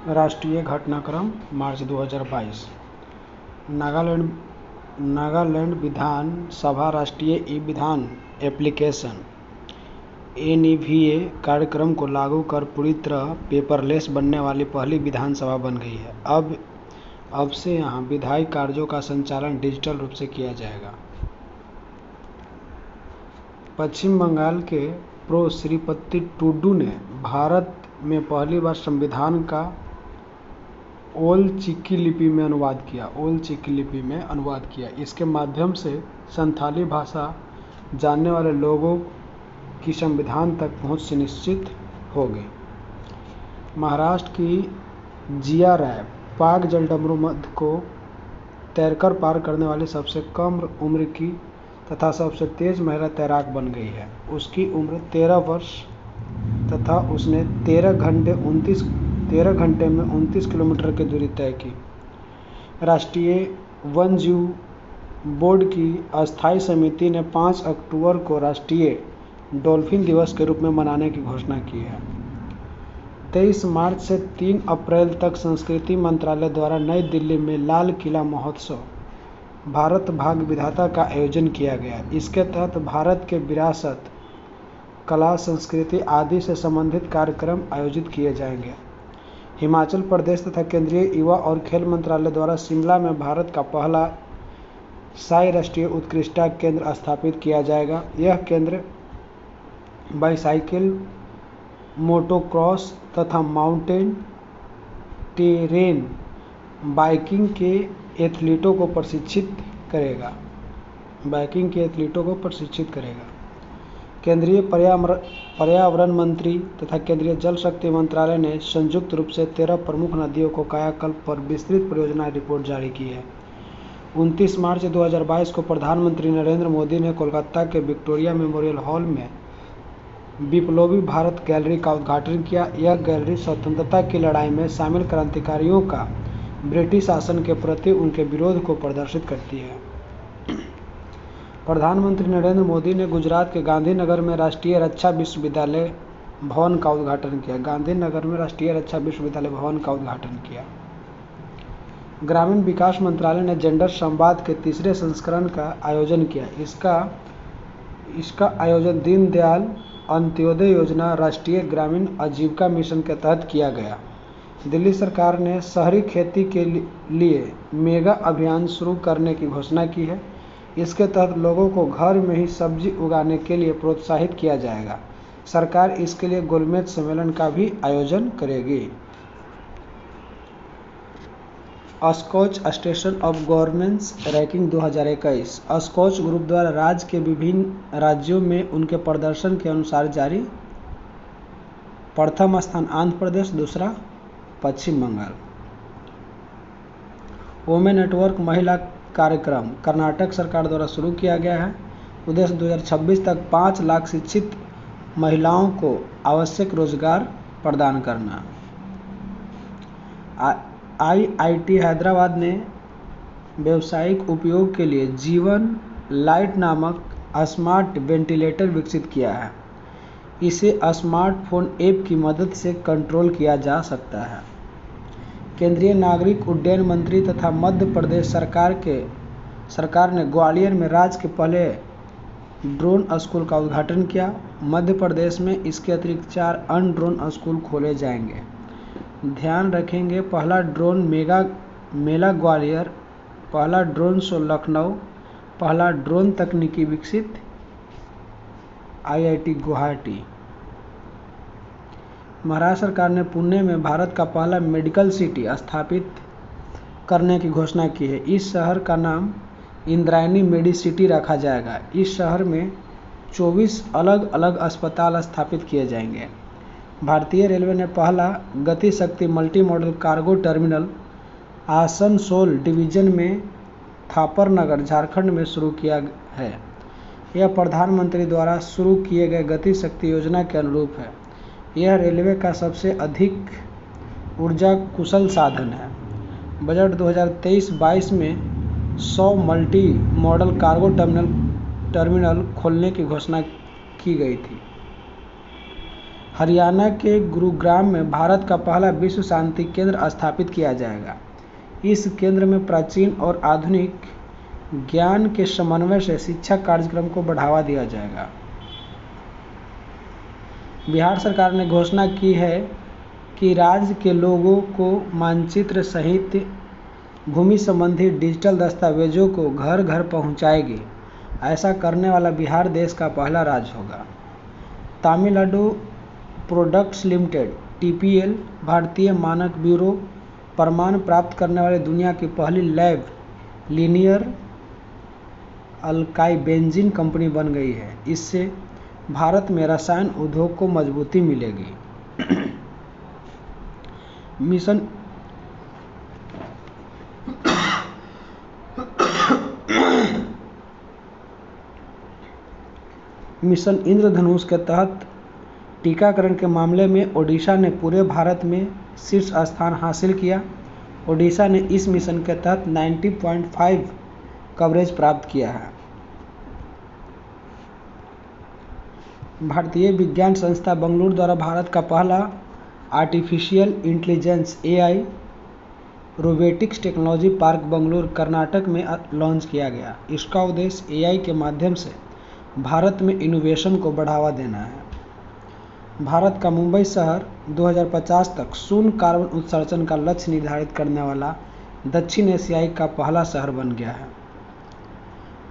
राष्ट्रीय घटनाक्रम मार्च 2022। नागालैंड विधान सभा राष्ट्रीय ई-विधान एप्लीकेशन (एनईवीए) कार्यक्रम को लागू कर पूरी तरह पेपरलेस बनने वाली पहली विधानसभा बन गई है। अब से यहाँ विधायी कार्यों का संचालन डिजिटल रूप से किया जाएगा। पश्चिम बंगाल के प्रो श्रीपति टूडू ने भारत में पहली बार संविधान का ओल चिकी लिपि में अनुवाद किया। इसके माध्यम से संथाली भाषा जानने वाले लोगों की संविधान तक पहुंच सुनिश्चित होगी। महाराष्ट्र की जिया राय पाक जलडमरू मध्य को तैरकर पार करने वाली सबसे कम उम्र की तथा सबसे तेज महिला तैराक बन गई है। उसकी उम्र 13 वर्ष तथा उसने 13 घंटे में 29 किलोमीटर की दूरी तय की। राष्ट्रीय वन्यजीव बोर्ड की अस्थायी समिति ने 5 अक्टूबर को राष्ट्रीय डॉल्फिन दिवस के रूप में मनाने की घोषणा की है। 23 मार्च से 3 अप्रैल तक संस्कृति मंत्रालय द्वारा नई दिल्ली में लाल किला महोत्सव भारत भाग विधाता का आयोजन किया गया। इसके तहत भारत के विरासत, कला, संस्कृति आदि से संबंधित कार्यक्रम आयोजित किए जाएंगे। हिमाचल प्रदेश तथा केंद्रीय युवा और खेल मंत्रालय द्वारा शिमला में भारत का पहला साई राष्ट्रीय उत्कृष्टता केंद्र स्थापित किया जाएगा। यह केंद्र बाईसाइकिल, मोटोक्रॉस तथा माउंटेन टेरेन बाइकिंग के एथलीटों को प्रशिक्षित करेगा। केंद्रीय पर्यावरण मंत्री तथा केंद्रीय जल शक्ति मंत्रालय ने संयुक्त रूप से 13 प्रमुख नदियों को कायाकल्प पर विस्तृत परियोजना रिपोर्ट जारी की है। 29 मार्च 2022 को प्रधानमंत्री नरेंद्र मोदी ने कोलकाता के विक्टोरिया मेमोरियल हॉल में बिप्लोबी भारत गैलरी का उद्घाटन किया। यह गैलरी स्वतंत्रता की लड़ाई में शामिल क्रांतिकारियों का ब्रिटिश शासन के प्रति उनके विरोध को प्रदर्शित करती है। प्रधानमंत्री नरेंद्र मोदी ने गुजरात के गांधीनगर में राष्ट्रीय रक्षा विश्वविद्यालय भवन का उद्घाटन किया। ग्रामीण विकास मंत्रालय ने जेंडर संवाद के तीसरे संस्करण का आयोजन किया। इसका आयोजन दीनदयाल अंत्योदय योजना राष्ट्रीय ग्रामीण आजीविका मिशन के तहत किया गया। दिल्ली सरकार ने शहरी खेती के लिए मेगा अभियान शुरू करने की घोषणा की है। इसके तहत लोगों को घर में ही सब्जी उगाने के लिए प्रोत्साहित किया जाएगा। सरकार इसके लिए गोलमेज सम्मेलन का भी आयोजन करेगी। Skoch station of governance ranking 2021 Skoch group द्वारा राज्य के विभिन्न राज्यों में उनके प्रदर्शन के अनुसार जारी। प्रथम स्थान आंध्र प्रदेश, दूसरा पश्चिम बंगाल। वोमेन नेटवर्क महिला कार्यक्रम कर्नाटक सरकार द्वारा शुरू किया गया है। उद्देश्य 2026 तक 5 लाख शिक्षित महिलाओं को आवश्यक रोजगार प्रदान करना। आईआईटी हैदराबाद ने व्यावसायिक उपयोग के लिए जीवन लाइट नामक स्मार्ट वेंटिलेटर विकसित किया है। इसे स्मार्टफोन ऐप की मदद से कंट्रोल किया जा सकता है। केंद्रीय नागरिक उड्डयन मंत्री तथा मध्य प्रदेश सरकार ने ग्वालियर में राज्य के पहले ड्रोन स्कूल का उद्घाटन किया। मध्य प्रदेश में इसके अतिरिक्त 4 अन्य ड्रोन स्कूल खोले जाएंगे। ध्यान रखेंगे, पहला ड्रोन मेला ग्वालियर, पहला ड्रोन शो लखनऊ, पहला ड्रोन तकनीकी विकसित आईआईटी गुवाहाटी। महाराष्ट्र सरकार ने पुणे में भारत का पहला मेडिकल सिटी स्थापित करने की घोषणा की है। इस शहर का नाम इंद्रायणी मेडिसिटी रखा जाएगा। इस शहर में 24 अलग अलग अस्पताल स्थापित किए जाएंगे। भारतीय रेलवे ने पहला गति शक्ति multi modal cargo terminal Asansol division में थापरनगर, झारखंड में शुरू किया है। यह प्रधानमंत्री द्वारा शुरू किए गए गति शक्ति योजना के अनुरूप है। यह रेलवे का सबसे अधिक ऊर्जा कुशल साधन है। बजट 2023-22 में 100 मल्टी मॉडल कार्गो टर्मिनल खोलने की घोषणा की गई थी। हरियाणा के गुरुग्राम में भारत का पहला विश्व शांति केंद्र स्थापित किया जाएगा। इस केंद्र में प्राचीन और आधुनिक ज्ञान के समन्वय से शिक्षा कार्यक्रम को बढ़ावा दिया जाएगा। बिहार सरकार ने घोषणा की है कि राज्य के लोगों को मानचित्र सहित भूमि संबंधी डिजिटल दस्तावेजों को घर घर पहुंचाएगी। ऐसा करने वाला बिहार देश का पहला राज्य होगा। तमिलनाडु प्रोडक्ट्स लिमिटेड (टीपीएल) भारतीय मानक ब्यूरो प्रमाण प्राप्त करने वाली दुनिया की पहली lab linear algae benzene company बन गई है। इससे भारत में रसायन उद्योग को मजबूती मिलेगी। मिशन इंद्रधनुष के तहत टीकाकरण के मामले में ओडिशा ने पूरे भारत में शीर्ष स्थान हासिल किया। ओडिशा ने इस मिशन के तहत 90.5 कवरेज प्राप्त किया है। भारतीय विज्ञान संस्था बेंगलुरु द्वारा भारत का पहला artificial intelligence (AI) robotics technology park Bengaluru, Karnataka में लॉन्च किया गया। इसका उद्देश्य AI के माध्यम से भारत में इनोवेशन को बढ़ावा देना है। भारत का मुंबई शहर 2050 तक शून्य कार्बन उत्सर्जन का लक्ष्य निर्धारित करने वाला दक्षिण एशियाई का पहला शहर बन गया है।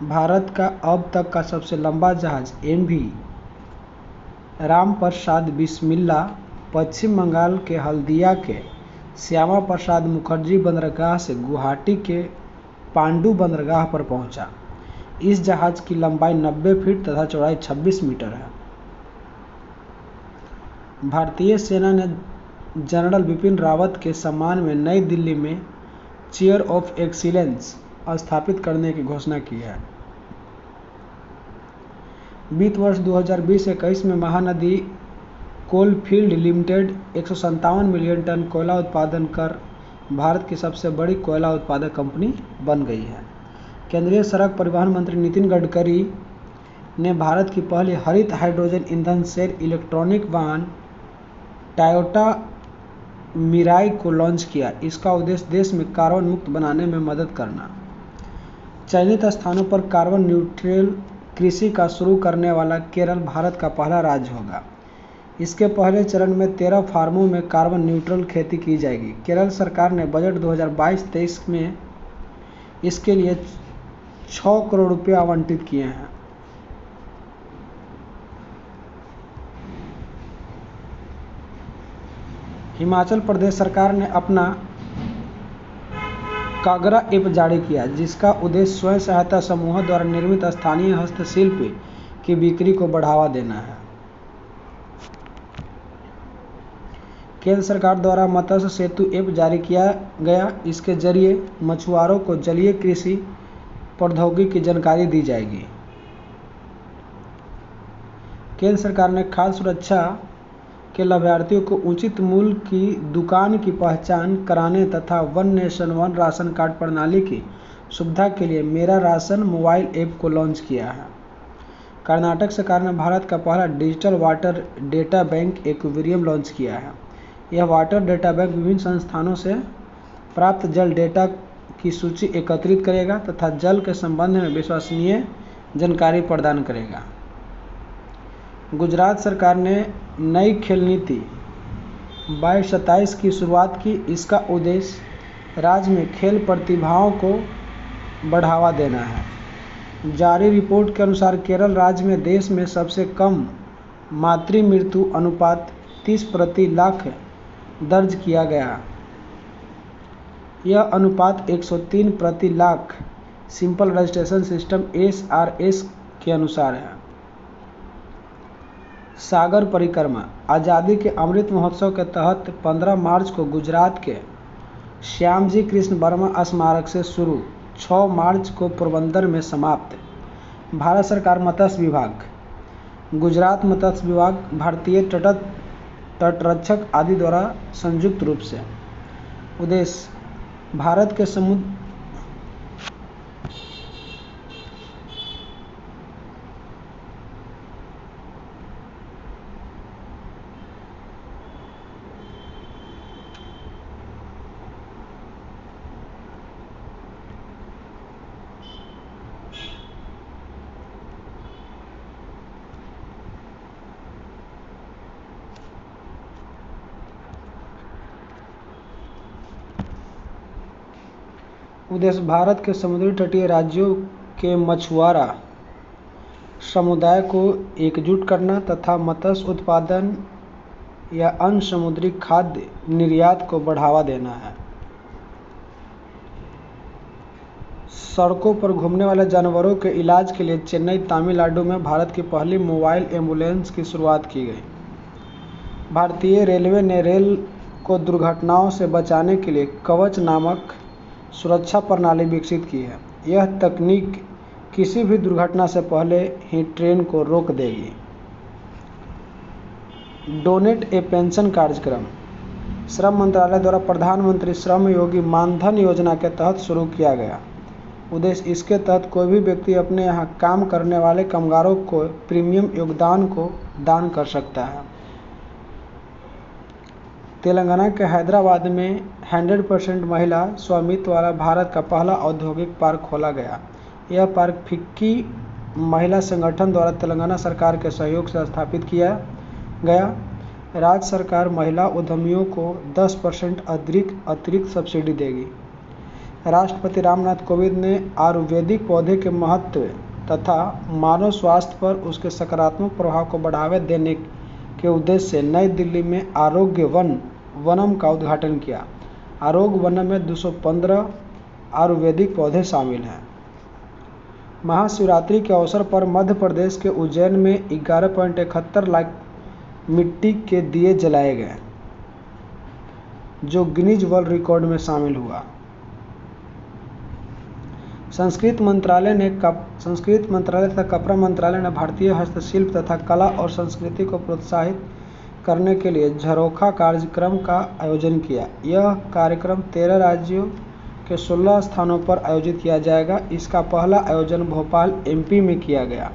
भारत का अब तक का सबसे लंबा जहाज MV राम प्रसाद बिस्मिल्ला पश्चिम बंगाल के हल्दिया के श्यामा प्रसाद मुखर्जी बंदरगाह से गुवाहाटी के पांडु बंदरगाह पर पहुंचा। इस जहाज की लंबाई 90 फीट तथा चौड़ाई 26 मीटर है। भारतीय सेना ने जनरल बिपिन रावत के सम्मान में नई दिल्ली में चेयर ऑफ एक्सीलेंस स्थापित करने की घोषणा की है। वित्त वर्ष 2020-21 में Mahanadi coalfield limited 157 million tonne कोयला उत्पादन कर भारत की सबसे बड़ी कोयला उत्पादक कंपनी बन गई है। केंद्रीय सड़क परिवहन मंत्री नितिन गडकरी ने भारत की पहली हरित हाइड्रोजन ईंधन सेल इलेक्ट्रॉनिक वाहन टोयोटा मिराई को लॉन्च किया। इसका उद्देश्य देश में कार्बन मुक्त बनाने में मदद करना। चयनित स्थानों पर कार्बन न्यूट्रल कृषि का शुरू करने वाला केरल भारत का पहला राज्य होगा। इसके पहले चरण में 13 फार्मों में कार्बन न्यूट्रल खेती की जाएगी। केरल सरकार ने बजट 2022-23 में इसके लिए 6 करोड़ रुपये आवंटित किए हैं। हिमाचल प्रदेश सरकार ने अपना कागरा ऐप जारी किया, जिसका उद्देश्य स्वयं सहायता समूहों द्वारा निर्मित स्थानीय हस्तशिल्प की बिक्री को बढ़ावा देना है। केंद्र सरकार द्वारा मत्स्य सेतु ऐप जारी किया गया। इसके जरिए मछुआरों को जलीय कृषि प्रौद्योगिकी की जानकारी दी जाएगी। केंद्र सरकार ने खाद्य सुरक्षा के लाभार्थियों को उचित मूल्य की दुकान की पहचान कराने तथा one nation one ration card प्रणाली की सुविधा के लिए मेरा राशन मोबाइल ऐप को लॉन्च किया है। कर्नाटक सरकार ने भारत का पहला digital water data bank aquarium launch किया है। यह वाटर डेटा बैंक विभिन्न संस्थानों से प्राप्त जल डेटा की सूची एकत्रित करेगा तथा जल के संबंध में विश्वसनीय जानकारी प्रदान करेगा। गुजरात सरकार ने नई खेल नीति 22-27 की शुरुआत की। इसका उद्देश्य राज्य में खेल प्रतिभाओं को बढ़ावा देना है। जारी रिपोर्ट के अनुसार केरल राज्य में देश में सबसे कम मातृ मृत्यु अनुपात 30 प्रति लाख दर्ज किया गया। यह अनुपात 103 प्रति lakh simple registration system SRS के अनुसार है। सागर परिक्रमा आज़ादी के अमृत महोत्सव के तहत 15 मार्च को गुजरात के श्यामजी कृष्ण वर्मा स्मारक से शुरू, 6 मार्च को पोरबंदर में समाप्त। भारत सरकार मत्स्य विभाग, गुजरात मत्स्य विभाग, भारतीय तटरक्षक आदि द्वारा संयुक्त रूप से उद्देश्य भारत के समुद्र उद्देश्य भारत के समुद्री तटीय राज्यों के मछुआरा समुदाय को एकजुट करना तथा मत्स्य उत्पादन या अन्य समुद्री खाद्य निर्यात को बढ़ावा देना है। सड़कों पर घूमने वाले जानवरों के इलाज के लिए चेन्नई, तमिलनाडु में भारत की पहली मोबाइल एम्बुलेंस की शुरुआत की गई। भारतीय रेलवे ने रेल को दुर्घटनाओं से बचाने के लिए कवच नामक सुरक्षा प्रणाली विकसित की है। यह तकनीक किसी भी दुर्घटना से पहले ही ट्रेन को रोक देगी। डोनेट ए पेंशन कार्यक्रम श्रम मंत्रालय द्वारा प्रधानमंत्री श्रम योगी मानधन योजना के तहत शुरू किया गया। उद्देश्य इसके तहत कोई भी व्यक्ति अपने यहाँ काम करने वाले कामगारों को प्रीमियम योगदान को दान कर सकता है। तेलंगाना के हैदराबाद में 100% महिला स्वामित्व वाला भारत का पहला औद्योगिक पार्क खोला गया। यह पार्क फिक्की महिला संगठन द्वारा तेलंगाना सरकार के सहयोग से स्थापित किया गया। राज्य सरकार महिला उद्यमियों को 10% अतिरिक्त सब्सिडी देगी। राष्ट्रपति रामनाथ कोविंद ने आयुर्वेदिक पौधे के महत्व तथा मानव स्वास्थ्य पर उसके सकारात्मक प्रभाव को बढ़ावा देने के उद्देश्य से नई दिल्ली में आरोग्य वनम का उद्घाटन किया। आरोग्य वनम में 215 आयुर्वेदिक पौधे शामिल हैं। महाशिवरात्रि के अवसर पर मध्य प्रदेश के उज्जैन में 11.71 लाख मिट्टी के दिए जलाए गए, जो गिनीज वर्ल्ड रिकॉर्ड में शामिल हुआ। संस्कृत मंत्रालय तथा कपड़ा मंत्रालय ने भारतीय हस्तशिल्प तथा कला और संस्कृति को प्रोत्साहित करने के लिए झरोखा कार्यक्रम का आयोजन किया। यह कार्यक्रम 13 राज्यों के 16 स्थानों पर आयोजित किया जाएगा। इसका पहला आयोजन भोपाल, एमपी में किया गया।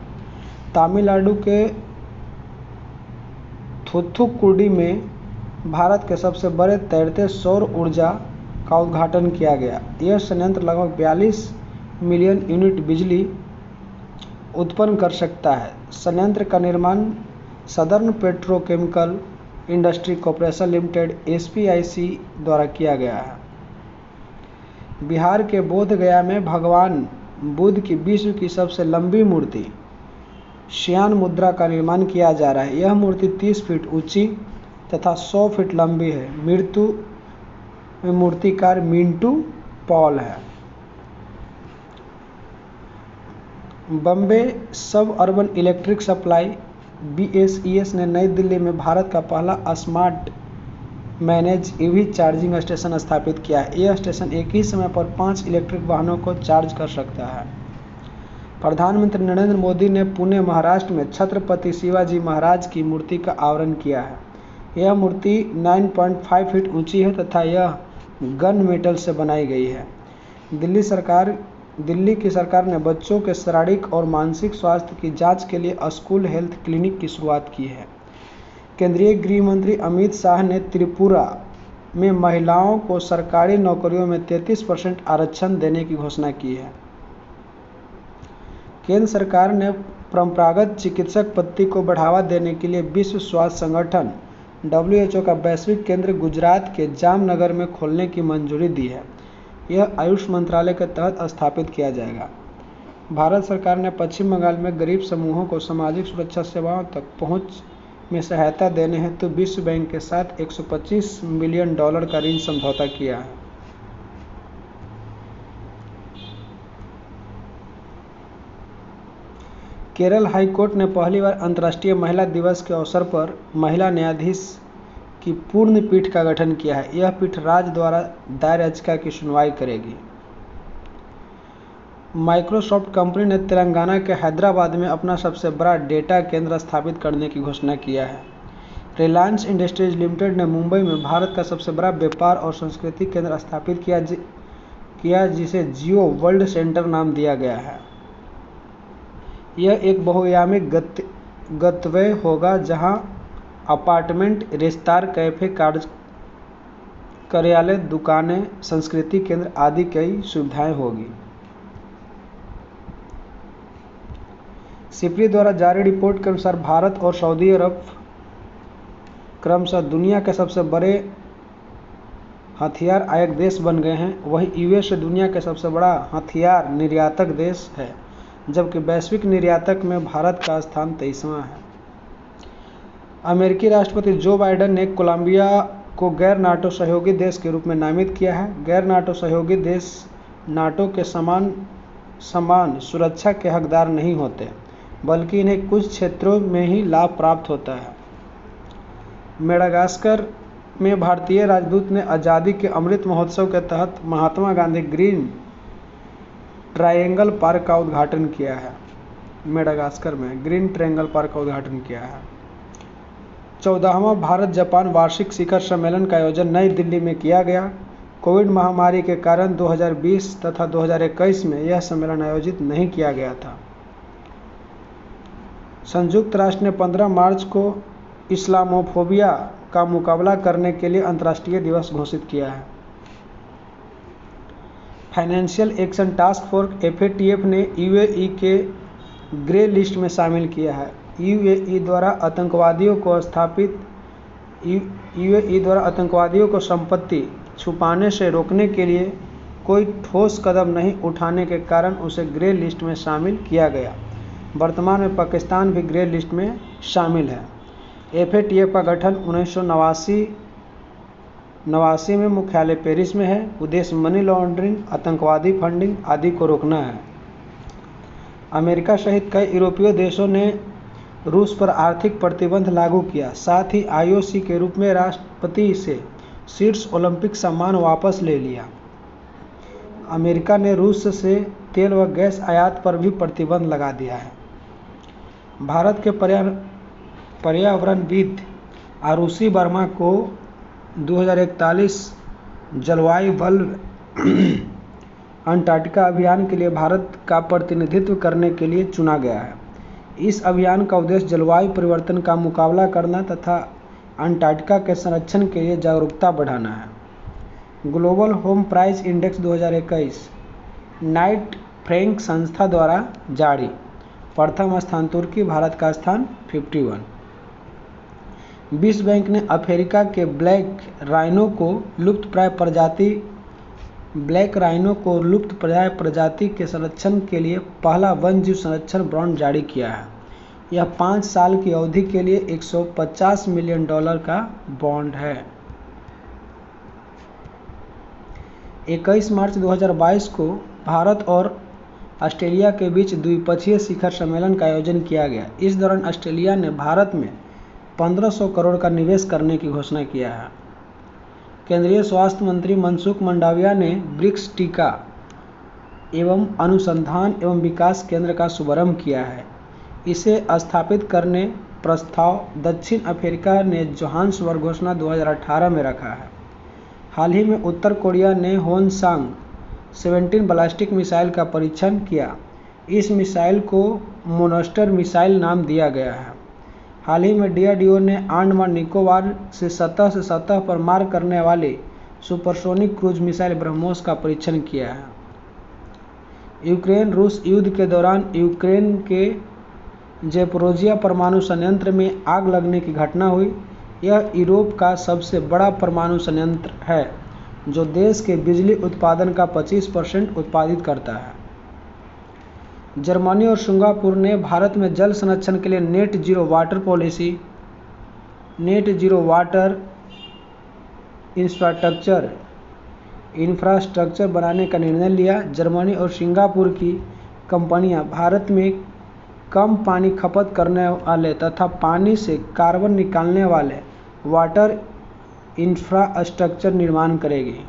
तमिलनाडु के थूथुकुडी में भारत के सबसे बड़े तैरते सौर ऊर्जा का उद्घाटन किया गया। यह संयंत्र लगभग 42 मिलियन यूनिट बिजली उत्पन्न कर सकता है। संयंत्र का निर्माण southern petrochemical industry corporation limited (SPIC) द्वारा किया गया है। बिहार के बोधगया में भगवान बुद्ध की विश्व की सबसे लंबी मूर्ति श्यान मुद्रा का निर्माण किया जा रहा है। यह मूर्ति 30 फीट ऊंची तथा 100 फीट लंबी है। मूर्तिकार मिंटू पॉल है। बॉम्बे सब अर्बन इलेक्ट्रिक सप्लाई (BSES) ने नई दिल्ली में भारत का पहला smart manage EV charging station स्थापित किया है। यह स्टेशन एक ही समय पर 5 इलेक्ट्रिक वाहनों को चार्ज कर सकता है। प्रधानमंत्री नरेंद्र मोदी ने पुणे, महाराष्ट्र में छत्रपति शिवाजी महाराज की मूर्ति का अनावरण किया है। यह मूर्ति 9.5 फीट ऊंची है तथा यह गन मेटल से बनाई गई है। दिल्ली की सरकार ने बच्चों के शारीरिक और मानसिक स्वास्थ्य की जांच के लिए स्कूल हेल्थ क्लिनिक की शुरुआत की है। केंद्रीय गृह मंत्री अमित शाह ने त्रिपुरा में महिलाओं को सरकारी नौकरियों में 33% आरक्षण देने की घोषणा की है। केंद्र सरकार ने परंपरागत चिकित्सक पद्धति को बढ़ावा देने के लिए विश्व स्वास्थ्य संगठन WHO का वैश्विक केंद्र गुजरात के जामनगर में खोलने की मंजूरी दी है। यह आयुष मंत्रालय के तहत स्थापित किया जाएगा। भारत सरकार ने पश्चिम बंगाल में गरीब समूहों को सामाजिक सुरक्षा सेवाओं तक पहुंच में सहायता देने हेतु विश्व बैंक के साथ $125 मिलियन का ऋण समझौता किया है। केरल हाई कोर्ट ने पहली बार अंतर्राष्ट्रीय महिला दिवस के अवसर पर महिला न्यायाधीश की पूर्ण पीठ का गठन किया है। यह पीठ राज्य द्वारा दायर याचिका की सुनवाई करेगी। माइक्रोसॉफ्ट कंपनी ने तेलंगाना के हैदराबाद में अपना सबसे बड़ा डेटा केंद्र स्थापित करने की घोषणा किया है। रिलायंस इंडस्ट्रीज लिमिटेड ने मुंबई में भारत का सबसे बड़ा व्यापार और संस्कृति केंद्र स्थापित किया जिसे जियो वर्ल्ड सेंटर नाम दिया गया है। यह एक बहुआयामी गंतव्य होगा जहां अपार्टमेंट, रेस्तरां, कैफे, कार्यालय, दुकानें, संस्कृति केंद्र आदि कई सुविधाएं होगी। सिप्री द्वारा जारी रिपोर्ट के अनुसार भारत और सऊदी अरब क्रमशः दुनिया के सबसे बड़े हथियार आयात देश बन गए हैं, वहीं यूएस दुनिया के सबसे बड़ा हथियार निर्यातक देश है, जबकि वैश्विक निर्यातक में भारत का स्थान 23वां है। अमेरिकी राष्ट्रपति जो बाइडेन ने कोलंबिया को गैर नाटो सहयोगी देश के रूप में नामित किया है। गैर नाटो सहयोगी देश नाटो के समान सुरक्षा के हकदार नहीं होते, बल्कि इन्हें कुछ क्षेत्रों में ही लाभ प्राप्त होता है। मेडागास्कर में भारतीय राजदूत ने आज़ादी के अमृत महोत्सव के तहत Mahatma Gandhi green triangle park का उद्घाटन किया है। मेडागास्कर में ग्रीन ट्रायंगल पार्क का उद्घाटन किया है। 14वां भारत जापान वार्षिक शिखर सम्मेलन का आयोजन नई दिल्ली में किया गया। कोविड महामारी के कारण 2020 तथा 2021 में यह सम्मेलन आयोजित नहीं किया गया था। संयुक्त राष्ट्र ने 15 मार्च को इस्लामोफोबिया का मुकाबला करने के लिए अंतर्राष्ट्रीय दिवस घोषित किया है। Financial action task force FATF ने यूएई के ग्रे लिस्ट में शामिल किया है। यूएई द्वारा आतंकवादियों को संपत्ति छुपाने से रोकने के लिए कोई ठोस कदम नहीं उठाने के कारण उसे ग्रे लिस्ट में शामिल किया गया। वर्तमान में पाकिस्तान भी ग्रे लिस्ट में शामिल है। FATF का गठन 1989 में मुख्यालय पेरिस में है। उद्देश्य मनी लॉन्ड्रिंग, आतंकवादी फंडिंग आदि को रोकना है। अमेरिका सहित कई यूरोपीय देशों ने रूस पर आर्थिक प्रतिबंध लागू किया। साथ ही IOC के रूप में राष्ट्रपति से शीर्ष ओलंपिक सम्मान वापस ले लिया। अमेरिका ने रूस से तेल व गैस आयात पर भी प्रतिबंध लगा दिया है। भारत के पर्यावरणविद आरुषि वर्मा को 2041 जलवायु बल्ब अंटार्कटिका अभियान के लिए भारत का प्रतिनिधित्व करने के लिए चुना गया है। इस अभियान का उद्देश्य जलवायु परिवर्तन का मुकाबला करना तथा अंटार्कटिका के संरक्षण के लिए जागरूकता बढ़ाना है। Global home price index 2021 Knight Frank संस्था द्वारा जारी। प्रथम स्थान तुर्की, भारत का स्थान 51। विश्व बैंक ने अफ्रीका के ब्लैक राइनो को लुप्तप्राय प्रजाति के संरक्षण के लिए पहला वन्यजीव संरक्षण बॉन्ड जारी किया है। यह 5 साल की अवधि के लिए $150 मिलियन का बॉन्ड है। 21 मार्च 2022 को भारत और ऑस्ट्रेलिया के बीच द्विपक्षीय शिखर सम्मेलन का आयोजन किया गया। इस दौरान ऑस्ट्रेलिया ने भारत में 1500 करोड़ का निवेश करने की घोषणा किया है। केंद्रीय स्वास्थ्य मंत्री मनसुख मंडाविया ने ब्रिक्स टीका एवं अनुसंधान एवं विकास केंद्र का शुभारंभ किया है। इसे स्थापित करने प्रस्ताव दक्षिण अफ्रीका ने जोहान्सबर्ग घोषणा 2018 में रखा है। हाल ही में उत्तर कोरिया ने होनसांग 17 बैलिस्टिक मिसाइल का परीक्षण किया। इस मिसाइल को मोनस्टर मिसाइल नाम दिया गया है। हाल ही में DRDO ने अंडमान निकोबार से सतह पर मार करने वाली सुपरसोनिक क्रूज मिसाइल ब्रह्मोस का परीक्षण किया है। यूक्रेन रूस युद्ध के दौरान यूक्रेन के ज़ेपोरोजिया परमाणु संयंत्र में आग लगने की घटना हुई। यह यूरोप का सबसे बड़ा परमाणु संयंत्र है, जो देश के बिजली उत्पादन का 25% उत्पादित करता है। जर्मनी और सिंगापुर ने भारत में जल संरक्षण के लिए नेट जीरो वाटर इंफ्रास्ट्रक्चर बनाने का निर्णय लिया। जर्मनी और सिंगापुर की कंपनियां भारत में कम पानी खपत करने वाले तथा पानी से कार्बन निकालने वाले वाटर इंफ्रास्ट्रक्चर निर्माण करेगी।